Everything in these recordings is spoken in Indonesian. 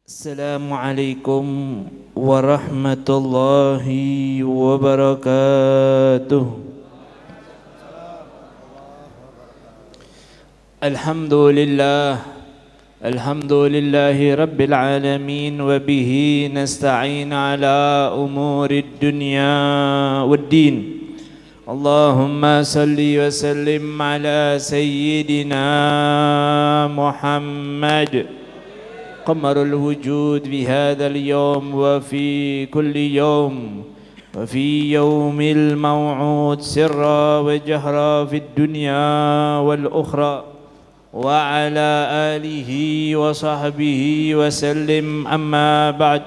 Assalamualaikum warahmatullahi wabarakatuh. Alhamdulillah, alhamdulillahi rabbil alamin, wa bihi nasta'in ala umurid dunya waddin. Allahumma salli wa sallim ala sayyidina Muhammad قمر الوجود بهذا اليوم وفي كل يوم وفي يوم الموعود سرا وجهرا في الدنيا والأخرى وعلى آله وصحبه وسلم. أما بعد،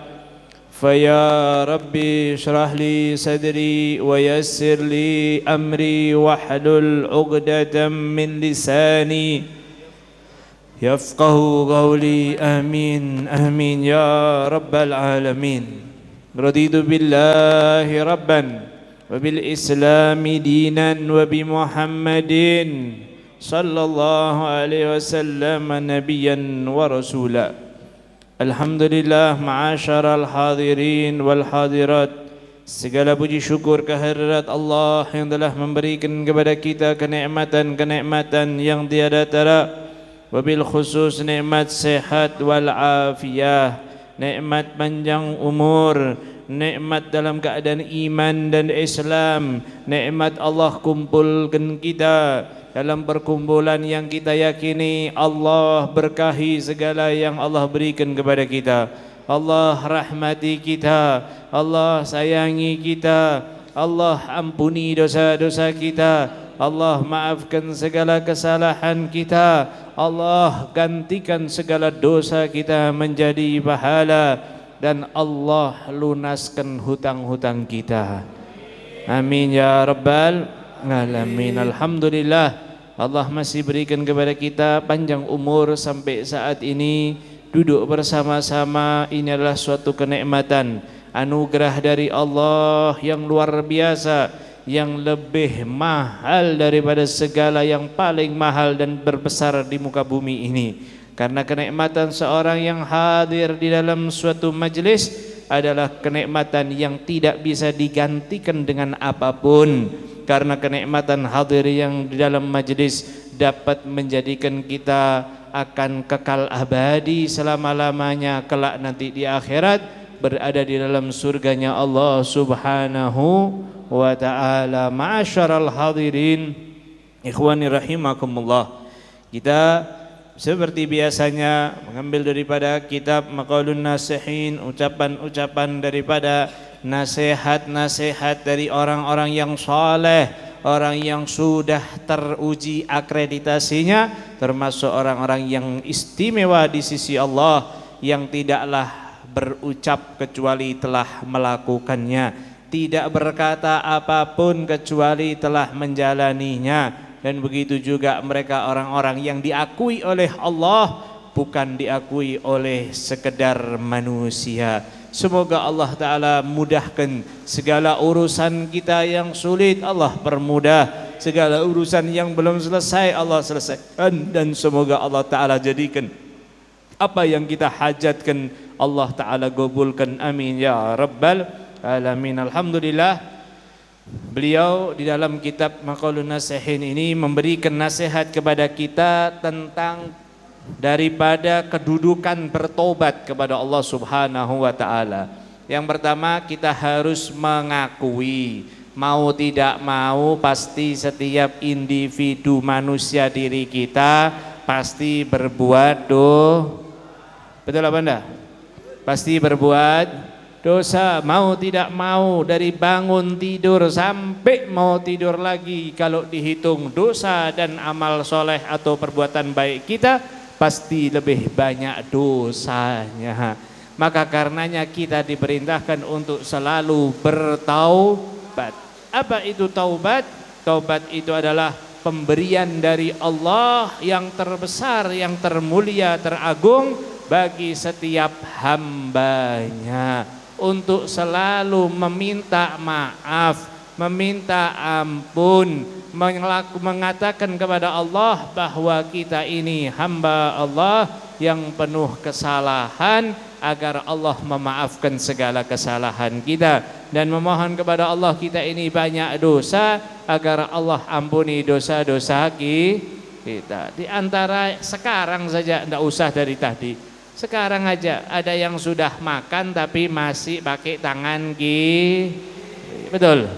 فيا ربي اشرح لي صدري ويسر لي أمري واحلل عقدة من لساني يفقه قولي. آمين آمين يا رب العالمين. رضيت بالله ربا وبالإسلام دينا وبمحمد صلى الله عليه وسلم نبيا ورسولا. Alhamdulillah, ma'asyaral hadirin wal hadirat, segala puji syukur kehadirat Allah yang telah memberikan kepada kita kenikmatan-kenikmatan yang tiada tara, wabil khusus nikmat sehat wal afiyah, nikmat panjang umur, nikmat dalam keadaan iman dan Islam, nikmat Allah kumpulkan kita dalam perkumpulan yang kita yakini Allah berkahi segala yang Allah berikan kepada kita. Allah rahmati kita, Allah sayangi kita, Allah ampuni dosa-dosa kita, Allah maafkan segala kesalahan kita, Allah gantikan segala dosa kita menjadi pahala, dan Allah lunaskan hutang-hutang kita. Amin ya rabbal alamin. Alhamdulillah, Allah masih berikan kepada kita panjang umur sampai saat ini duduk bersama-sama. Ini adalah suatu kenikmatan, anugerah dari Allah yang luar biasa, yang lebih mahal daripada segala yang paling mahal dan berbesar di muka bumi ini. Karena kenikmatan seorang yang hadir di dalam suatu majlis adalah kenikmatan yang tidak bisa digantikan dengan apapun. Karena kenikmatan hadir yang di dalam majlis dapat menjadikan kita akan kekal abadi selama-lamanya kelak nanti di akhirat, berada di dalam surganya Allah Subhanahu wa ta'ala. Ma'asyaral hadirin, ikhwani rahimakumullah, kita seperti biasanya mengambil daripada kitab Maqalun Nasihin, ucapan-ucapan daripada nasihat-nasihat dari orang-orang yang saleh, orang yang sudah teruji akreditasinya, termasuk orang-orang yang istimewa di sisi Allah, yang tidaklah berucap kecuali telah melakukannya, tidak berkata apapun kecuali telah menjalaninya. Dan begitu juga mereka orang-orang yang diakui oleh Allah, bukan diakui oleh sekedar manusia. Semoga Allah Ta'ala mudahkan segala urusan kita yang sulit, Allah permudah. Segala urusan yang belum selesai, Allah selesaikan. Dan semoga Allah Ta'ala jadikan apa yang kita hajatkan, Allah Ta'ala gabulkan. Amin ya rabbal alamin. Alhamdulillah, beliau di dalam kitab Maqalun Nasihin ini memberikan nasihat kepada kita tentang daripada kedudukan bertobat kepada Allah Subhanahu wa ta'ala. Yang pertama, kita harus mengakui, mau tidak mau pasti setiap individu manusia diri kita pasti berbuat betul apa enggak? Pasti berbuat dosa, mau tidak mau, dari bangun tidur sampai mau tidur lagi, kalau dihitung dosa dan amal soleh atau perbuatan baik kita pasti lebih banyak dosanya. Maka karenanya kita diperintahkan untuk selalu bertaubat. Apa itu taubat? Taubat itu adalah pemberian dari Allah yang terbesar, yang termulia, teragung bagi setiap hambanya, untuk selalu meminta maaf, meminta ampun, mengatakan kepada Allah bahwa kita ini hamba Allah yang penuh kesalahan, agar Allah memaafkan segala kesalahan kita, dan memohon kepada Allah kita ini banyak dosa, agar Allah ampuni dosa-dosa kita. Di antara sekarang saja, tidak usah dari tadi, sekarang aja ada yang sudah makan tapi masih pakai tangan betul,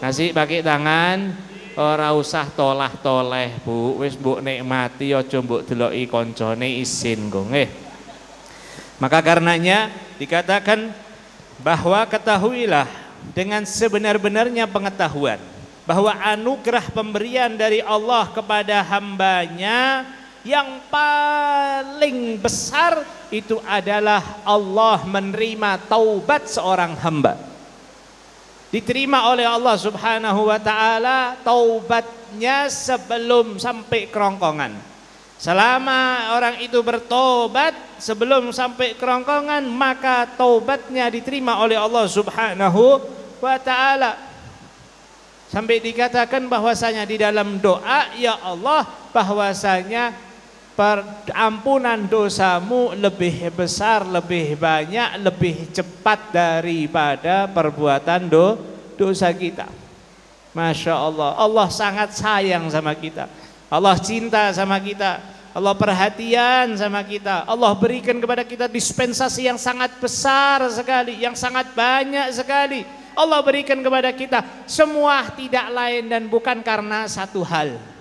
masih pakai tangan. Ora usah tolah-toleh Bu, wis mbok nikmati, aja mbok deloki koncone isin kok nggih. Maka karenanya dikatakan bahwa ketahuilah dengan sebenar-benarnya pengetahuan bahwa anugerah pemberian dari Allah kepada hambanya yang paling besar itu adalah Allah menerima taubat seorang hamba. Diterima oleh Allah Subhanahu wa ta'ala taubatnya sebelum sampai kerongkongan. Selama orang itu bertobat sebelum sampai kerongkongan, maka taubatnya diterima oleh Allah Subhanahu wa ta'ala. Sampai dikatakan bahwasanya di dalam doa, ya Allah, bahwasanya ampunan dosamu lebih besar, lebih banyak, lebih cepat daripada perbuatan dosa kita. Masya Allah, Allah sangat sayang sama kita, Allah cinta sama kita, Allah perhatian sama kita, Allah berikan kepada kita dispensasi yang sangat besar sekali, yang sangat banyak sekali. Allah berikan kepada kita semua tidak lain dan bukan karena satu hal.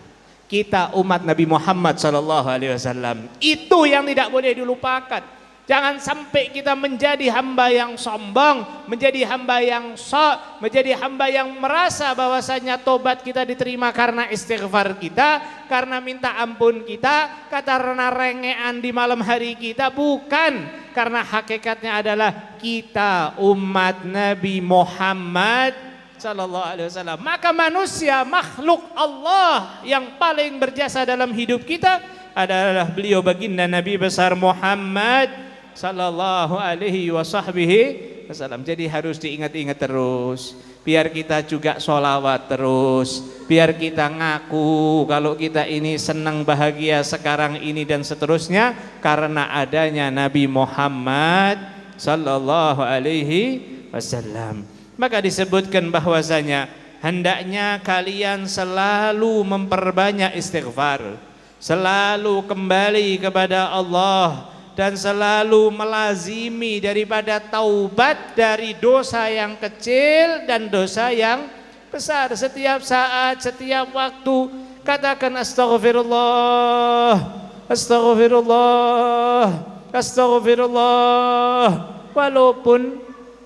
Kita umat Nabi Muhammad SAW, itu yang tidak boleh dilupakan. Jangan sampai kita menjadi hamba yang sombong, menjadi hamba yang sok, menjadi hamba yang merasa bahwasanya tobat kita diterima karena istighfar kita, karena minta ampun kita, karena rengean di malam hari kita. Bukan, karena hakikatnya adalah kita umat Nabi Muhammad Sallallahu Alaihi Wasallam. Maka manusia, makhluk Allah yang paling berjasa dalam hidup kita adalah beliau baginda Nabi besar Muhammad Sallallahu Alaihi Wasallam. Jadi harus diingat-ingat terus, biar kita juga sholawat terus, biar kita ngaku kalau kita ini senang bahagia sekarang ini dan seterusnya karena adanya Nabi Muhammad Sallallahu Alaihi Wasallam. Maka disebutkan bahwasanya hendaknya kalian selalu memperbanyak istighfar, selalu kembali kepada Allah, dan selalu melazimi daripada taubat dari dosa yang kecil dan dosa yang besar. Setiap saat, setiap waktu katakan astaghfirullah, astaghfirullah, astaghfirullah. Walaupun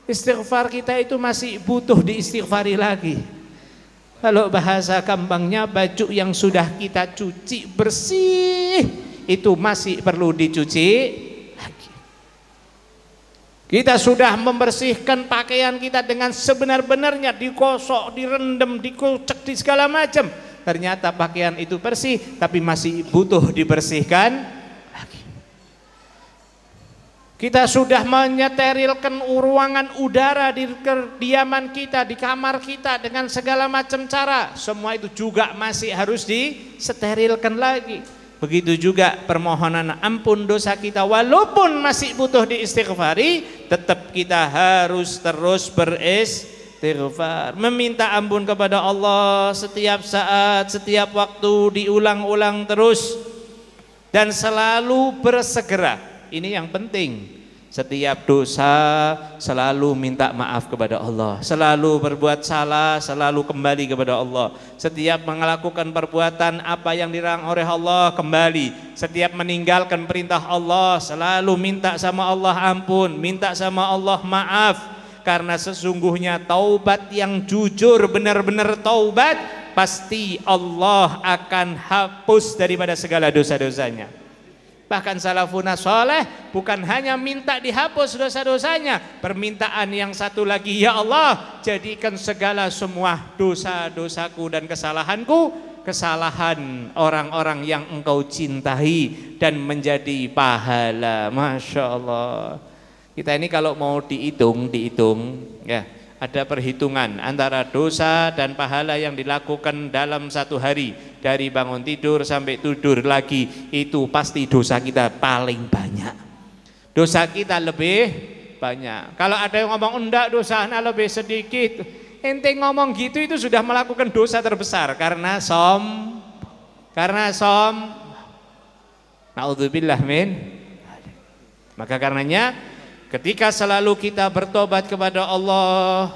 istighfar kita itu masih butuh diistighfari lagi. Kalau bahasa gampangnya, baju yang sudah kita cuci bersih itu masih perlu dicuci lagi. Kita sudah membersihkan pakaian kita dengan sebenar-benarnya, digosok, direndam, dikocek, di segala macam. Ternyata pakaian itu bersih, tapi masih butuh dibersihkan. Kita sudah menyeterilkan ruangan udara di kediaman kita, di kamar kita dengan segala macam cara. Semua itu juga masih harus disterilkan lagi. Begitu juga permohonan ampun dosa kita, walaupun masih butuh diistighfari, tetap kita harus terus beristighfar, meminta ampun kepada Allah setiap saat, setiap waktu, diulang-ulang terus, dan selalu bersegera. Ini yang penting. Setiap dosa selalu minta maaf kepada Allah, selalu berbuat salah selalu kembali kepada Allah. Setiap melakukan perbuatan apa yang dilarang oleh Allah, kembali. Setiap meninggalkan perintah Allah, selalu minta sama Allah ampun, minta sama Allah maaf. Karena sesungguhnya taubat yang jujur, benar-benar taubat, pasti Allah akan hapus daripada segala dosa-dosanya. Bahkan salafuna soleh bukan hanya minta dihapus dosa-dosanya, permintaan yang satu lagi, ya Allah, jadikan segala semua dosa-dosaku dan kesalahanku kesalahan orang-orang yang Engkau cintai dan menjadi pahala. Masya Allah. Kita ini kalau mau dihitung ya, ada perhitungan antara dosa dan pahala yang dilakukan dalam satu hari, dari bangun tidur sampai tidur lagi, itu pasti dosa kita paling banyak. Dosa kita lebih banyak. Kalau ada yang ngomong enggak, dosanya lebih sedikit, ente ngomong gitu itu sudah melakukan dosa terbesar karena naudzubillah min. Maka karenanya ketika selalu kita bertobat kepada Allah,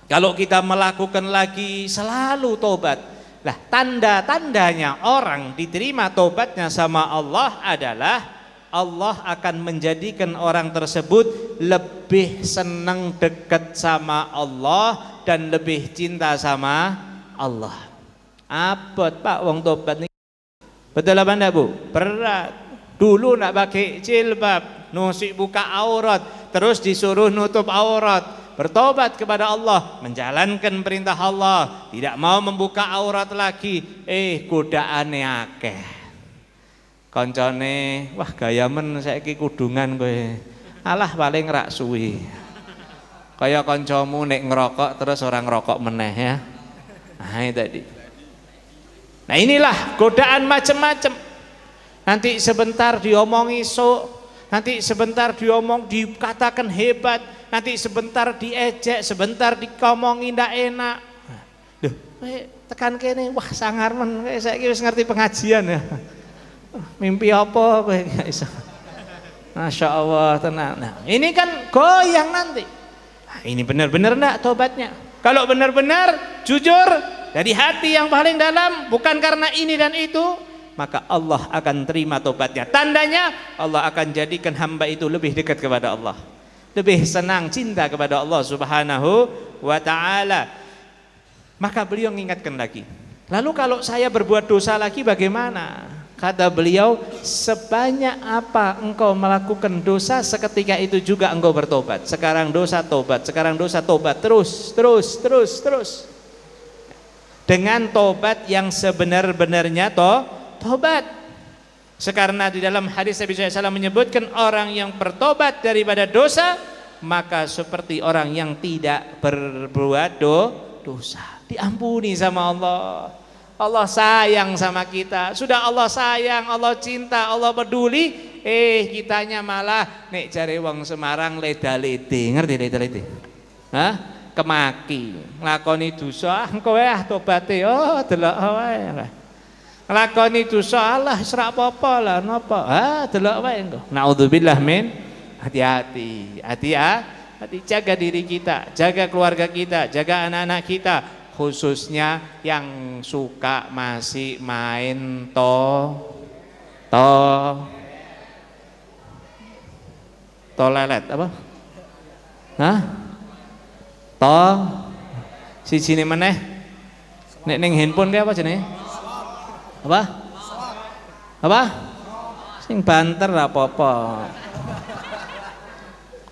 kalau kita melakukan lagi selalu tobat. Lah tanda-tandanya orang diterima tobatnya sama Allah adalah Allah akan menjadikan orang tersebut lebih senang dekat sama Allah dan lebih cinta sama Allah. Abot Pak wong tobat nih. Betul apa enggak Bu? Berat. Dulu nak pakai jilbab, nusik buka aurat, terus disuruh nutup aurat, bertobat kepada Allah, menjalankan perintah Allah, tidak mau membuka aurat lagi, godaane akeh. Koncone, wah gaya men saiki kudungan kowe. Alah paling rak suwi. Kaya kancamu nek ngerokok terus orang ngerokok meneh ya. Nah, itu tadi. Nah, inilah godaan macam-macam. Nanti sebentar diomongi nanti sebentar dikatakan hebat, nanti sebentar diejek, sebentar dikomongi ndak enak. Duh, tekan kene, wah sangar men, saya wis ngerti pengajian ya. Mimpi apa kowe gak iso. Masya Allah tenang. Nah, ini kan goyang nanti. Nah, ini benar-benar enggak tobatnya. Kalau benar-benar jujur dari hati yang paling dalam, bukan karena ini dan itu, maka Allah akan terima tobatnya. Tandanya Allah akan jadikan hamba itu lebih dekat kepada Allah, lebih senang cinta kepada Allah Subhanahu wa ta'ala. Maka beliau mengingatkan lagi, lalu kalau saya berbuat dosa lagi bagaimana? Kata beliau, sebanyak apa engkau melakukan dosa, seketika itu juga engkau bertobat. Sekarang dosa tobat, sekarang dosa tobat, terus dengan tobat yang sebenar-benarnya tobat. Sekarang di dalam hadis Nabi SAW menyebutkan orang yang bertobat daripada dosa, maka seperti orang yang tidak berbuat dosa, diampuni sama Allah. Allah sayang sama kita. Sudah Allah sayang, Allah cinta, Allah peduli, kitanya malah nek jare wong Semarang leda-lede. Ngerti leda-lede? Hah? Kemaki, nglakoni dosa, engko tobaté delok wae. Nglakoni dosa Allah ora apa-apa lah napa. Delok wae engko. Naudzubillah min. Hati-hati. Hati jaga diri kita, jaga keluarga kita, jaga anak-anak kita, khususnya yang suka masih main lelet apa? Hah? Sijine meneh nek ning handphone ki apa jenenge? Apa? Sing banter apa-apa.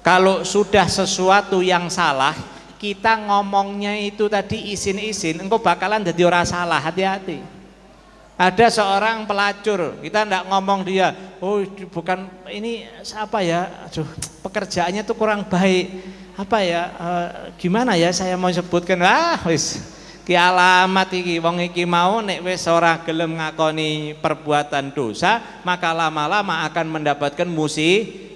Kalau sudah sesuatu yang salah, kita ngomongnya itu tadi isin-isin, engkau bakalan jadi orang salah, hati-hati. Ada seorang pelacur, kita ndak ngomong dia, bukan ini apa ya, pekerjaannya tuh kurang baik, apa ya, gimana ya saya mau sebutkan, wis ki alamat iki, wong iki mau nek wis ora gelem ngakoni perbuatan dosa, maka lama-lama akan mendapatkan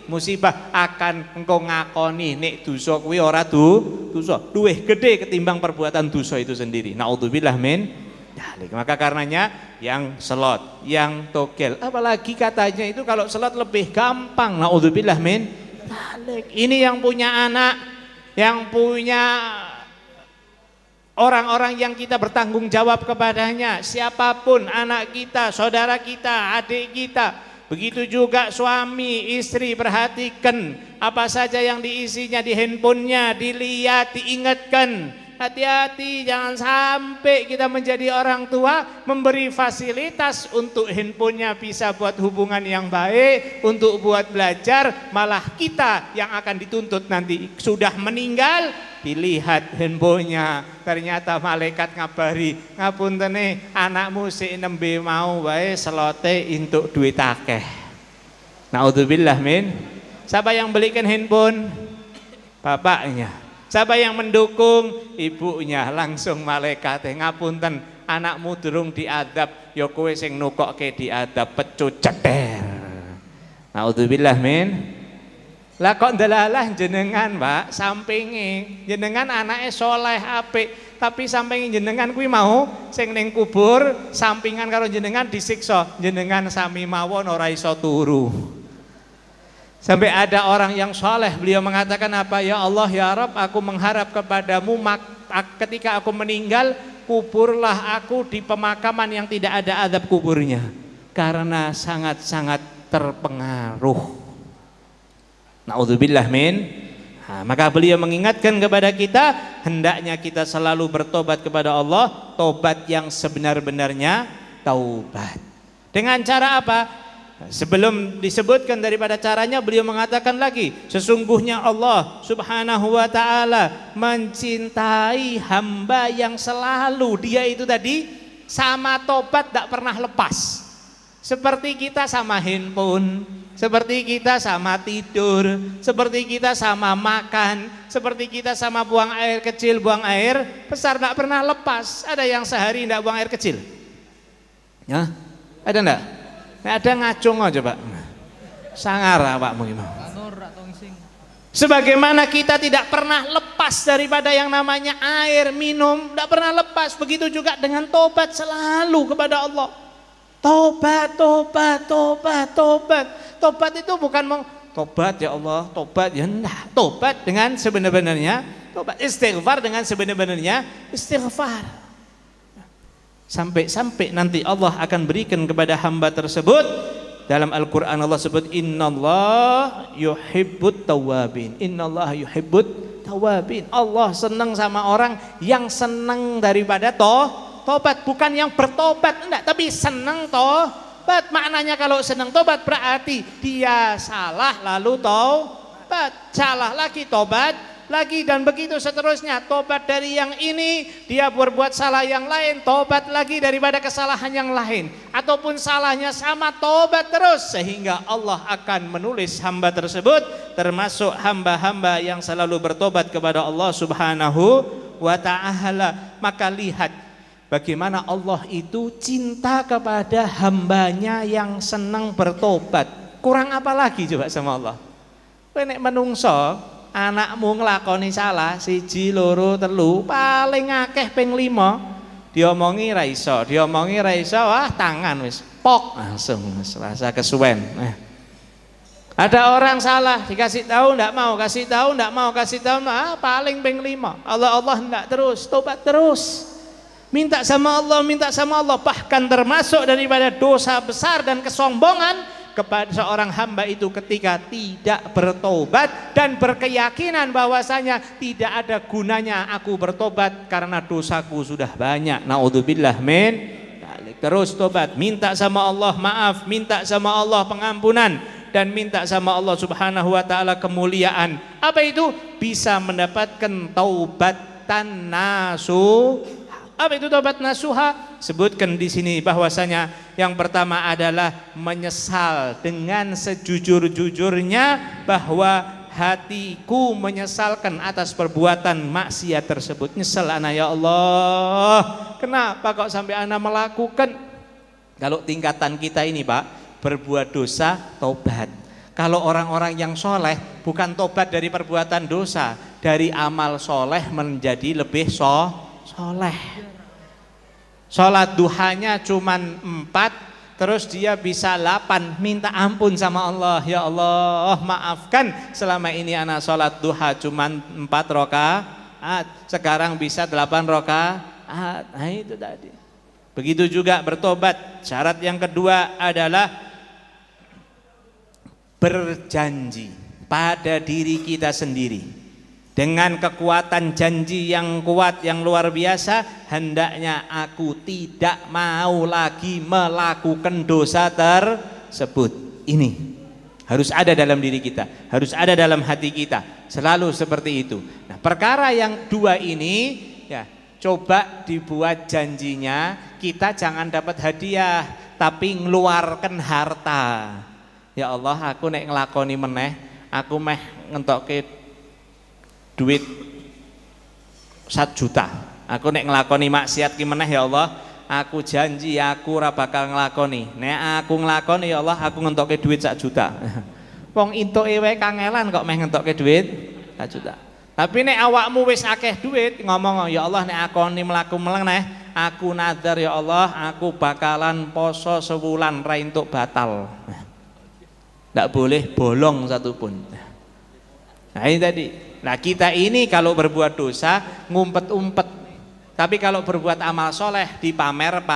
musibah, akan engkau ngakoni nek dosa kuwi ora dosa, luwih gede ketimbang perbuatan dosa itu sendiri. Naudzubillah min dzalik. Maka karenanya yang selot, yang togel, apalagi katanya itu kalau selot lebih gampang. Naudzubillah min dzalik. Ini yang punya anak, yang punya orang-orang yang kita bertanggung jawab kepadanya, siapapun, anak kita, saudara kita, adik kita, begitu juga suami, istri, perhatikan apa saja yang diisinya di handphonenya, dilihat, diingatkan. Hati-hati, jangan sampai kita menjadi orang tua memberi fasilitas untuk handphonenya bisa buat hubungan yang baik, untuk buat belajar, malah kita yang akan dituntut nanti. Sudah meninggal, dilihat handphonenya, ternyata malaikat ngabari, ngapuntene anakmu si nembe mau wae selote untuk duit akeh. Naudzubillah min. Siapa yang belikan handphone? Bapaknya. Siapa yang mendukung? Ibunya. Langsung malaikat ngapunten, anakmu durung diadab, ya kowe sing nukokke diadab, pecut ceder. Naudzubillah min. Lah kok ndelalah jenengan, Pak, sampinge jenengan anake soleh apik, tapi sampinge jenengan kuwi mau sing ning kubur sampingan karo jenengan disiksa, jenengan sami mawon ora iso turu. Sampai ada orang yang soleh, beliau mengatakan apa? Ya Allah, ya Rabb, aku mengharap kepadamu ketika aku meninggal, kuburlah aku di pemakaman yang tidak ada azab kuburnya, karena sangat-sangat terpengaruh. Na'udzubillah min. Maka beliau mengingatkan kepada kita, hendaknya kita selalu bertobat kepada Allah, tobat yang sebenar-benarnya taubat. Dengan cara apa? Sebelum disebutkan daripada caranya, beliau mengatakan lagi, sesungguhnya Allah subhanahu wa ta'ala mencintai hamba yang selalu, dia itu tadi sama tobat tak pernah lepas. Seperti kita sama handphone, seperti kita sama tidur, seperti kita sama makan, seperti kita sama buang air kecil, buang air besar, tidak pernah lepas. Ada yang sehari tidak buang air kecil? Ya, ada enggak? Ada ngacung aja Pak. Sangar Pak mungkin. Sebagaimana kita tidak pernah lepas daripada yang namanya air minum, tidak pernah lepas. Begitu juga dengan tobat, selalu kepada Allah. Tobat, tobat, tobat, tobat. Tobat itu bukan tobat ya Allah, tobat ya enggak. Tobat dengan sebenar-benarnya tobat, istighfar dengan sebenar-benarnya istighfar. Sampai nanti Allah akan berikan kepada hamba tersebut. Dalam Al-Qur'an Allah sebut innallah yuhibbut tawwabin. Innallah yuhibbut tawwabin. Allah senang sama orang yang senang daripada tobat, bukan yang bertobat, enggak, tapi senang tobat. Maknanya kalau senang tobat berarti dia salah lalu tobat, salah lagi tobat lagi, dan begitu seterusnya. Tobat dari yang ini, dia berbuat salah yang lain, tobat lagi daripada kesalahan yang lain, ataupun salahnya sama, tobat terus, sehingga Allah akan menulis hamba tersebut termasuk hamba-hamba yang selalu bertobat kepada Allah subhanahu wa ta'ala. Maka lihat bagaimana Allah itu cinta kepada hambanya yang senang bertobat. Kurang apa lagi coba sama Allah? Kowe nek menungso anakmu nglakoni salah siji loro telu, paling akeh ping 5 diomongi ra iso, wah tangan wis pok langsung rasa kesuwen. Ada orang salah dikasih tahu ndak mau, kasih tahu ndak mau, kasih tahu paling ping 5. Allah ndak terus, tobat terus. Minta sama Allah, minta sama Allah. Bahkan termasuk daripada dosa besar dan kesombongan kepada seorang hamba itu ketika tidak bertobat dan berkeyakinan bahwasanya tidak ada gunanya aku bertobat karena dosaku sudah banyak. Naudzubillah min. Terus tobat, minta sama Allah maaf, minta sama Allah pengampunan, dan minta sama Allah subhanahu wa ta'ala kemuliaan. Apa itu? Bisa mendapatkan taubatan nasuh. Apa itu taubat nasuha? Sebutkan di sini bahwasanya yang pertama adalah menyesal dengan sejujur-jujurnya bahwa hatiku menyesalkan atas perbuatan maksiat tersebut. Nyesal anak, ya Allah, kenapa kok sampai anak melakukan? Kalau tingkatan kita ini Pak, berbuat dosa tobat. Kalau orang-orang yang soleh bukan tobat dari perbuatan dosa, dari amal soleh menjadi lebih soleh. Sholat duhanya cuman 4, terus dia bisa 8, minta ampun sama Allah. Ya Allah, maafkan selama ini anak sholat duha cuman 4 rakaat, sekarang bisa 8 rakaat. Nah itu tadi. Begitu juga bertobat. Syarat yang kedua adalah berjanji pada diri kita sendiri. Dengan kekuatan janji yang kuat, yang luar biasa, hendaknya aku tidak mau lagi melakukan dosa tersebut. Ini harus ada dalam diri kita, harus ada dalam hati kita, selalu seperti itu. Nah, perkara yang dua ini ya, coba dibuat janjinya, kita jangan dapat hadiah tapi ngeluarkan harta. Ya Allah, aku nek ngelakoni meneh, aku meh ngentokke duit 1 juta. Aku nek nglakoni maksiat ki meneh ya Allah, aku janji aku ora bakal nglakoni. Nek aku nglakoni ya Allah, aku ngentokke duit 1 juta. Wong entuke wae kangelan kok meh ngentokke duit 1 juta. Tapi nek awakmu wis akeh duit, ngomong ya Allah nek aku mlaku meneh, aku nazar ya Allah, aku bakalan poso sebulan ra entuk batal. Nggak boleh bolong satupun. Nah ini tadi. Nah kita ini kalau berbuat dosa ngumpet-umpet. Tapi kalau berbuat amal soleh dipamer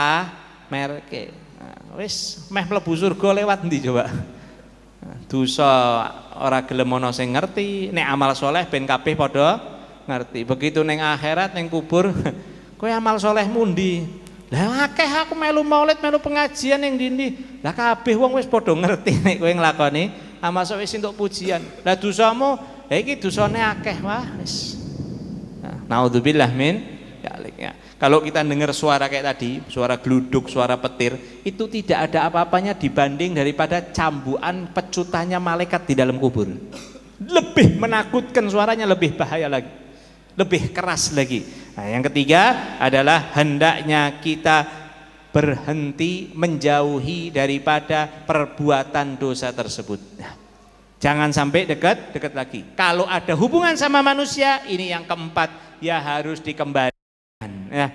merke. Nah, wis meh mlebu surga lewat ndi coba? Dosa ora gelem ana sing ngerti, nek amal soleh ben kabeh padha ngerti. Begitu ning akhirat ning kubur, kowe amal soleh mundi? Lah akeh aku melu maulid, melu pengajian ning ndi. Lah kabeh wong wis padha ngerti nek kowe nglakoni amal soleh wis entuk pujian. Lah dosamu, ya iki dosane akeh wah wis. Nah, naudzubillah min ya. Kalau kita dengar suara kayak tadi, suara gluduk, suara petir, itu tidak ada apa-apanya dibanding daripada cambukan pecutannya malaikat di dalam kubur. Lebih menakutkan suaranya, lebih bahaya lagi, lebih keras lagi. Nah, yang ketiga adalah hendaknya kita berhenti menjauhi daripada perbuatan dosa tersebut. Jangan sampai dekat lagi. Kalau ada hubungan sama manusia, ini yang keempat, ya harus dikembalikan. Ya,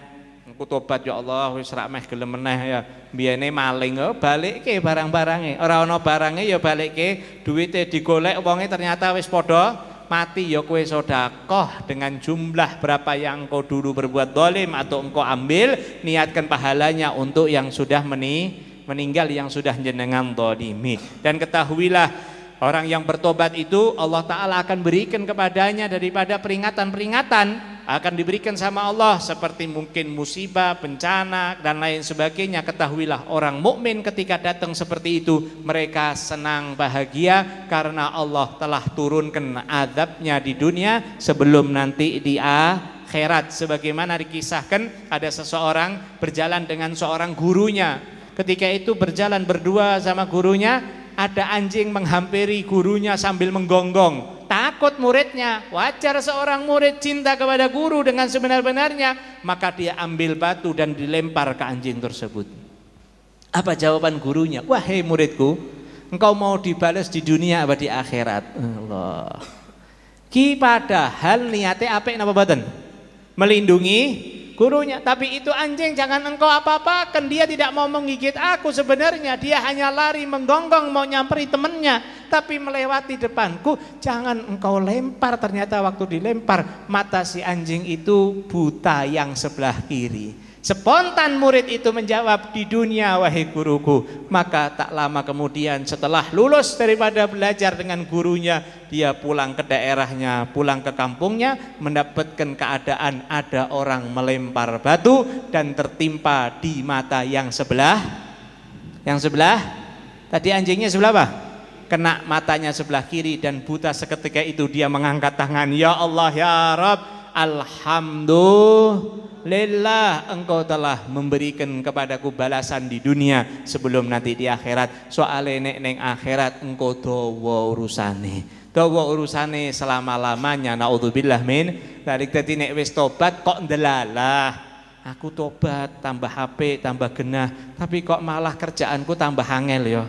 aku tobat ya Allah wis rak meh gelem meneh ya. Biyene maling yo balikke barang-barange. Ora ana barange ya balikke, duwite digolek wonge ternyata wis padha mati ya kowe sedekah dengan jumlah berapa yang engkau dulu berbuat zalim atau engkau ambil, niatkan pahalanya untuk yang sudah meninggal yang sudah jenengan zalimi. Dan ketahuilah orang yang bertobat itu Allah Ta'ala akan berikan kepadanya daripada peringatan-peringatan akan diberikan sama Allah seperti mungkin musibah, bencana dan lain sebagainya. Ketahuilah orang mukmin ketika datang seperti itu mereka senang bahagia karena Allah telah turunkan azabnya di dunia sebelum nanti di akhirat. Sebagaimana dikisahkan ada seseorang berjalan dengan seorang gurunya. Ketika itu berjalan berdua sama gurunya, ada anjing menghampiri gurunya sambil menggonggong. Takut muridnya, wajar seorang murid cinta kepada guru dengan sebenar-benarnya, maka dia ambil batu dan dilempar ke anjing tersebut. Apa jawaban gurunya? Wahai muridku, engkau mau dibalas di dunia apa di akhirat? Allah. Ki padahal niatnya apik napa mboten? Melindungi gurunya, tapi itu anjing jangan engkau apa-apakan, dia tidak mau menggigit aku sebenarnya, dia hanya lari menggonggong mau nyamperi temannya, tapi melewati depanku, jangan engkau lempar. Ternyata waktu dilempar mata si anjing itu buta yang sebelah kiri. Spontan murid itu menjawab, di dunia wahai guruku. Maka tak lama kemudian setelah lulus daripada belajar dengan gurunya, dia pulang ke daerahnya, pulang ke kampungnya, mendapatkan keadaan ada orang melempar batu dan tertimpa di mata yang sebelah. Yang sebelah tadi anjingnya sebelah apa? Kena matanya sebelah kiri dan buta. Seketika itu dia mengangkat tangan, ya Allah ya Rabb, alhamdulillah engkau telah memberikan kepadaku balasan di dunia sebelum nanti di akhirat. Soalnya nek neng akhirat engkau dawa urusane selama-lamanya. Naudzubillah min dzalik. Dadi nek wis tobat kok ndelalah, aku tobat tambah HP tambah genah, tapi kok malah kerjaanku tambah angel ya.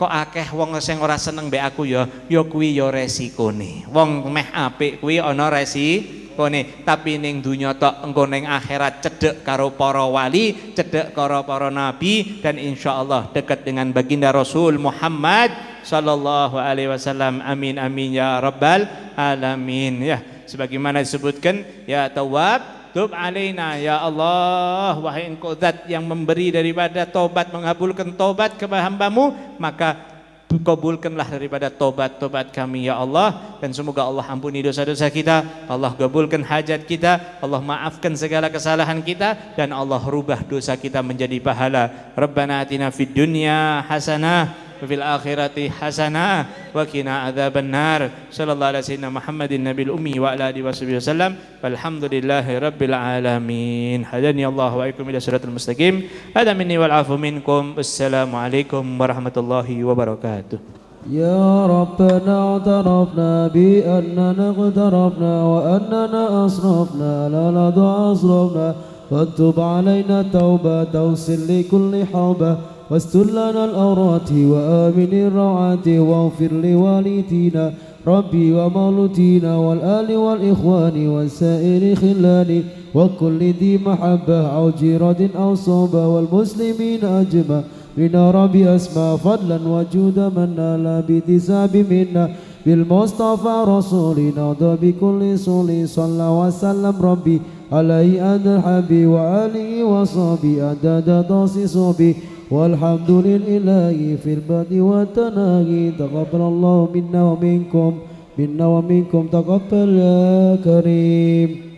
Kok akeh wong sing ora seneng mbek aku ya kuwi ya resikone. Wong meh apik kuwi ana resikone, tapi ning dunya tok engko ning akhirat cedhek karo para wali, cedhek karo para nabi, dan insyaallah dekat dengan baginda Rasul Muhammad sallallahu alaihi wasallam. Amin amin ya rabbal alamin. Ya, sebagaimana disebutkan, ya Tawwab tub alaina ya Allah, wahai engkau zat yang memberi daripada tobat, mengabulkan tobat kepada hambamu, maka kabulkanlah daripada tobat-tobat kami ya Allah, dan semoga Allah ampuni dosa-dosa kita, Allah kabulkan hajat kita, Allah maafkan segala kesalahan kita, dan Allah rubah dosa kita menjadi pahala. Rabbana atina fid dunya hasanah wa fil akhirati hasanah wa qina adzabannar. Sallallahu alaihi wasallam Muhammadin nabiyil ummi wa ala alihi wasallam. Walhamdulillahi rabbil alamin. Hadani Allah wa ikum ila siratal mustaqim. Hada minni wal afu minkum. Wassalamu alaikum warahmatullahi wabarakatuh. يا ربنا اعترفنا بأننا اغترفنا وأننا أسرفنا لا نضع أسرفنا فاتب علينا توبة توصل لكل حوبة واستر لنا الأورات وآمن الروعات واغفر لوالدينا ربي ومولودينا والآل والإخوان والسائر خلاني وكل ذي محبة أو جيرة أو صوبة والمسلمين أجمع من ربي أسمى فضلا وجود من لا بتساب منا بالمصطفى رسولنا بكل صلي صلى وسلم ربي عليه أدى الحبي وآله وصحبه أدى داس صبي والحمد لله في البدء والتناهي تقبل الله منا ومنكم تقبل يا كريم.